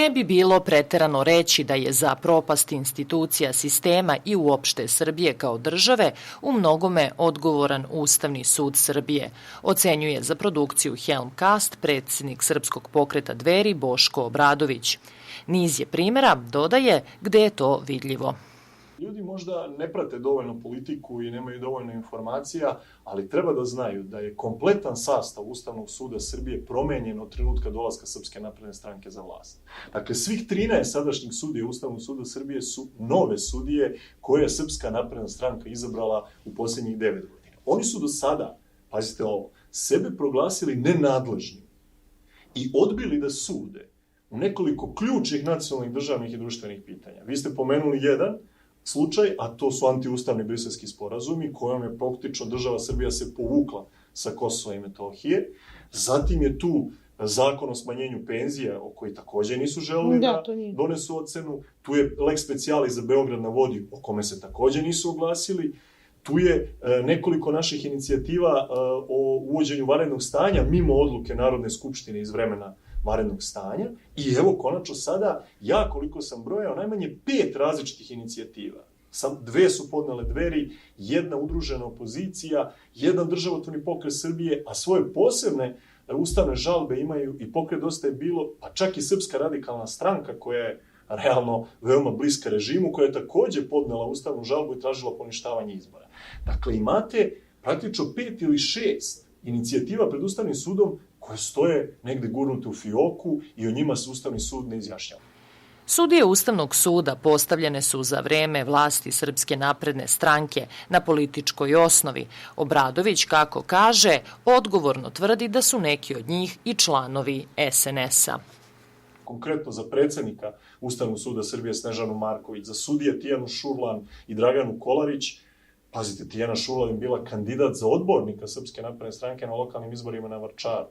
Ne bi bilo preterano reći da je za propast institucija sistema i uopšte Srbije kao države u mnogome odgovoran Ustavni sud Srbije, ocenjuje za produkciju Helmcast predsjednik Srpskog pokreta Dveri Boško Obradović. Niz je primjera, dodaje, gde je to vidljivo. Ljudi možda ne prate dovoljno politiku i nemaju dovoljno informacija, ali treba da znaju da je kompletan sastav Ustavnog suda Srbije promenjen od trenutka dolaska Srpske napredne stranke za vlast. Dakle, svih 13 sadašnjih sudija Ustavnog suda Srbije su nove sudije koje je Srpska napredna stranka izabrala u posljednjih 9 godina. Oni su do sada, pazite ovo, sebe proglasili nenadležnim i odbili da sude u nekoliko ključnih nacionalnih, državnih i društvenih pitanja. Vi ste pomenuli jedan slučaj, a to su antiustavni briselski sporazumi, kojom je praktično država Srbija se povukla sa Kosova i Metohije. Zatim je tu zakon o smanjenju penzija, o koji također nisu želeli da donesu ocenu. Tu je lex specialis za Beograd na vodi, o kome se također nisu oglasili. Tu je nekoliko naših inicijativa o uvođenju vanrednog stanja mimo odluke Narodne skupštine iz vremena vanrednog stanja. I evo, konačno sada, ja koliko sam brojao, najmanje 5 različitih inicijativa. 2 su podnele Dveri, 1 udružena opozicija, 1 državotvorni pokret Srbije, a svoje posebne ustavne žalbe imaju i pokret Dosta je bilo, pa čak i Srpska radikalna stranka koja je realno veoma bliska režimu, koja je također podnela ustavnu žalbu i tražila poništavanje izbora. Dakle, imate praktično 5 ili 6 inicijativa pred Ustavnim sudom koje stoje negde gurnute u fioku i o njima se Ustavni sud ne izjašnjava. Sudije Ustavnog suda postavljene su za vreme vlasti Srpske napredne stranke na političkoj osnovi. Obradović, kako kaže, odgovorno tvrdi da su neki od njih i članovi SNS-a. Konkretno za predsjednika Ustavnog suda Srbije Snežanu Marković, za sudije Tijanu Šurlan i Draganu Kolarić. Pazite, Tijana Šurlan je bila kandidat za odbornika Srpske napredne stranke na lokalnim izborima na Vračaru.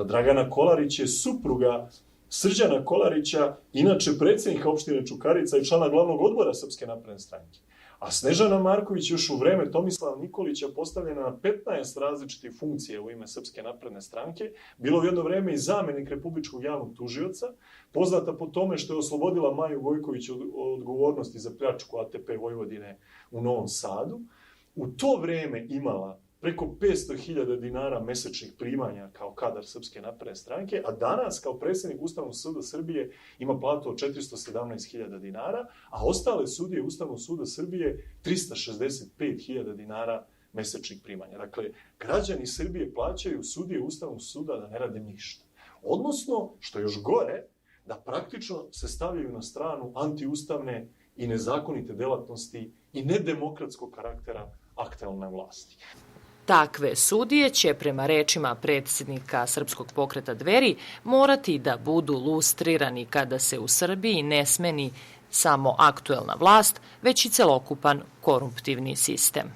Dragana Kolarić je supruga Srđana Kolarića, inače predsjednika opštine Čukarica i člana glavnog odbora Srpske napredne stranke. A Snežana Marković još u vreme Tomislava Nikolića postavljena na 15 različitih funkcija u ime Srpske napredne stranke, bilo u jedno vreme i zamjenik Republičkog javnog tužioca, poznata po tome što je oslobodila Maju Gojković od odgovornosti za pljačku ATP Vojvodine u Novom Sadu. U to vreme imala preko 500.000 dinara mesečnih primanja kao kadar Srpske napredne stranke, a danas kao predsjednik Ustavnog suda Srbije ima platu od 417.000 dinara, a ostale sudije Ustavnog suda Srbije 365.000 dinara mesečnih primanja. Dakle, građani Srbije plaćaju sudije Ustavnog suda da ne rade ništa. Odnosno, što je još gore, da praktično se stavljaju na stranu antiustavne i nezakonite delatnosti i nedemokratskog karaktera aktuelne vlasti. Takve sudije će, prema rečima predsjednika Srpskog pokreta Dveri, morati da budu lustrirani kada se u Srbiji ne smeni samo aktuelna vlast, već i celokupan korumptivni sistem.